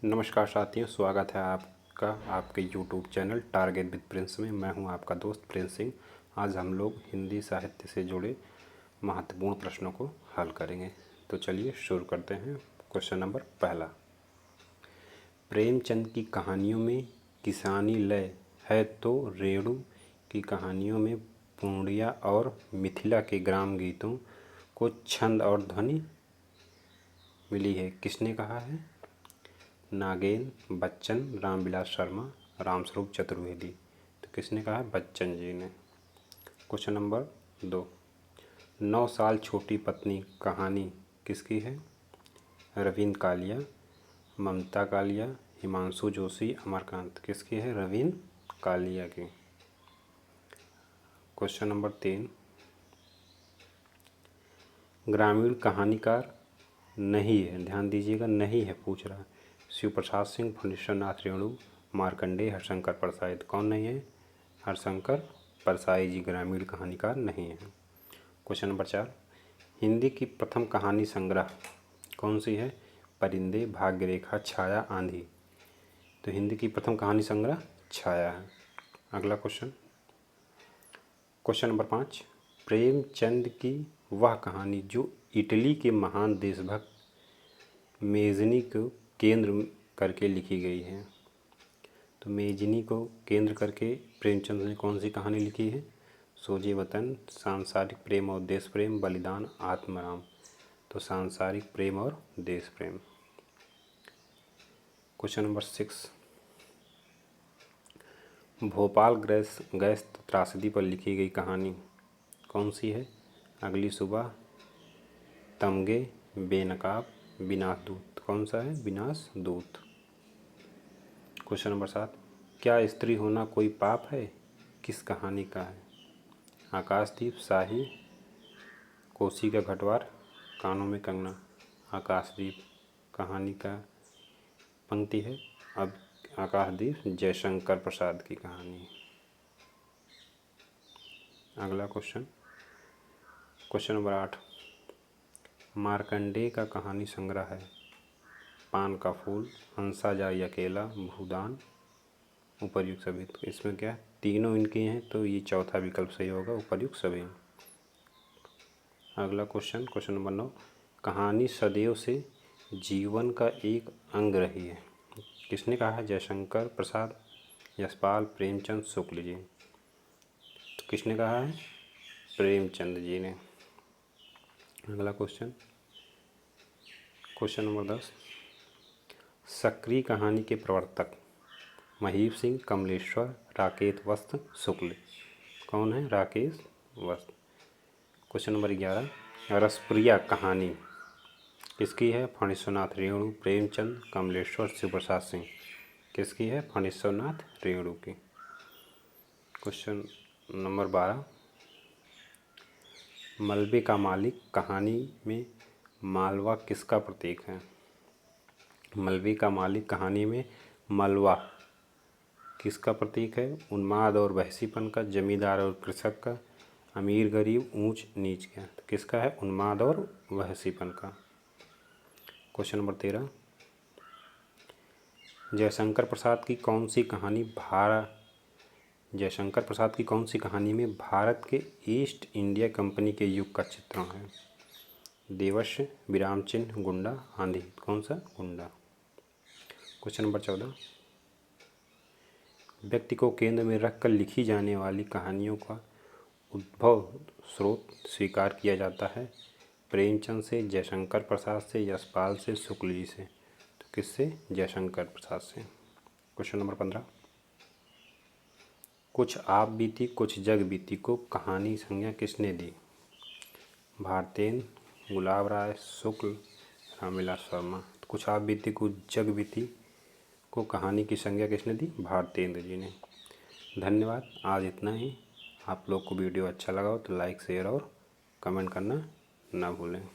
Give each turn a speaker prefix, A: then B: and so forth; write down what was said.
A: नमस्कार साथियों, स्वागत है आपका आपके YouTube channel target with Prince में। मैं हूं आपका दोस्त प्रिंस सिंह। आज हम लोग हिंदी साहित्य से जुड़े महत्वपूर्ण प्रश्नों को हल करेंगे। तो चलिए शुरू करते हैं। क्वेश्चन नंबर पहला, प्रेमचंद की कहानियों में किसानी लय है तो रेणु की कहानियों में पूर्णिया और मिथिला के ग्राम गीतों को छंद और ध्वनि मिली है। किसने कहा है? नागेन, बच्चन, रामविलास शर्मा, रामस्वरूप चतुर्वेदी। तो किसने कहा है? बच्चन जी ने। क्वेश्चन नंबर 2, 9 साल छोटी पत्नी कहानी किसकी है? रवींद्र कालिया, ममता कालिया, हिमांशु जोशी, अमरकांत। किसकी है? रवींद्र कालिया की। क्वेश्चन नंबर 3, ग्रामीण कहानीकार नहीं है, ध्यान दीजिएगा, नहीं है पूछ रहा है। शिव प्रसाद सिंह, फणीश्वरनाथ रेणु, मार्कंडेय, हरशंकर परसाई। कौन नहीं है? हरशंकर परसाई जी ग्रामीण कहानीकार नहीं है। क्वेश्चन नंबर 4, हिंदी की प्रथम कहानी संग्रह कौन सी है? परिंदे, भाग्यरेखा, छाया, आंधी। तो हिंदी की प्रथम कहानी संग्रह छाया है। अगला क्वेश्चन, क्वेश्चन नंबर 5, प्रेमचंद की वह कहानी जो इटली के महान देशभक्त मेजनी को केंद्र करके लिखी गई है। तो मेजनी को केंद्र करके प्रेमचंद ने कौन सी कहानी लिखी है? सोजे वतन, सांसारिक प्रेम और देश प्रेम, बलिदान, आत्मराम। तो सांसारिक प्रेम और देश प्रेम। क्वेश्चन नंबर 6, भोपाल गैस त्रासदी पर लिखी गई कहानी कौन सी है? अगली सुबह, तमगे, बेनकाब, विनाश दूत। कौन सा है? विनाश दूत। क्वेश्चन नंबर 7, क्या स्त्री होना कोई पाप है? किस कहानी का है? आकाशदीप, शाही, कोसी का घटवार, कानों में कंगना। आकाशदीप कहानी का पंक्ति है। अब आकाशदीप जयशंकर प्रसाद की कहानी। अगला क्वेश्चन, क्वेश्चन नंबर 8, मार्कंडेय का कहानी संग्रह है पान का फूल, हंसा जाई अकेला, भूदान, उपर्युक्त सभी। तो इसमें क्या है? तीनों इनके हैं, तो ये चौथा विकल्प सही होगा, उपर्युक्त सभी। अगला क्वेश्चन, क्वेश्चन नंबर 9, कहानी सदैव से जीवन का एक अंग रही है। किसने कहा है? जयशंकर प्रसाद, यशपाल, प्रेमचंद, शुक्ल जी। तो किसने कहा है? प्रेमचंद जी ने। अगला क्वेश्चन, क्वेश्चन नंबर 10, सक्रिय कहानी के प्रवर्तक महीप सिंह, कमलेश्वर, राकेश वस्त, शुक्ल। कौन है? राकेश वस्त। क्वेश्चन नंबर 11, रसप्रिया कहानी किसकी है? फणीश्वरनाथ रेणु, प्रेमचंद, कमलेश्वर, शिव प्रसाद सिंह। किसकी है? फणीश्वरनाथ रेणु की। क्वेश्चन नंबर 12, मलबे का मालिक कहानी में मालवा किसका प्रतीक है? मलबे का मालिक कहानी में मलवा किसका प्रतीक है? उन्माद और बहसीपन का, जमींदार और कृषक का, अमीर गरीब, ऊंच नीच का। तो किसका है? उन्माद और बहसीपन का। क्वेश्चन नंबर 13, जयशंकर प्रसाद की कौन सी कहानी में भारत के ईस्ट इंडिया कंपनी के युग का चित्रण है? देवश्य, विराम चिन्ह, गुंडा, आंधी। कौन सा? गुंडा। क्वेश्चन नंबर 14, व्यक्ति को केंद्र में रखकर लिखी जाने वाली कहानियों का उद्भव स्रोत स्वीकार किया जाता है प्रेमचंद से, जयशंकर प्रसाद से, यशपाल से, शुक्ल जी से। तो किससे? जयशंकर प्रसाद से। क्वेश्चन नंबर 15, कुछ आप बीती कुछ जग बीती को कहानी संज्ञा किसने दी? भारतेंद्र, गुलाब राय, शुक्ल, रामविलास शर्मा। कुछ आप बीती कुछ जग बीती को कहानी की संज्ञा किसने दी? भारतेंद्र जी ने। धन्यवाद, आज इतना ही। आप लोग को वीडियो अच्छा लगा हो तो लाइक, शेयर और कमेंट करना ना भूलें।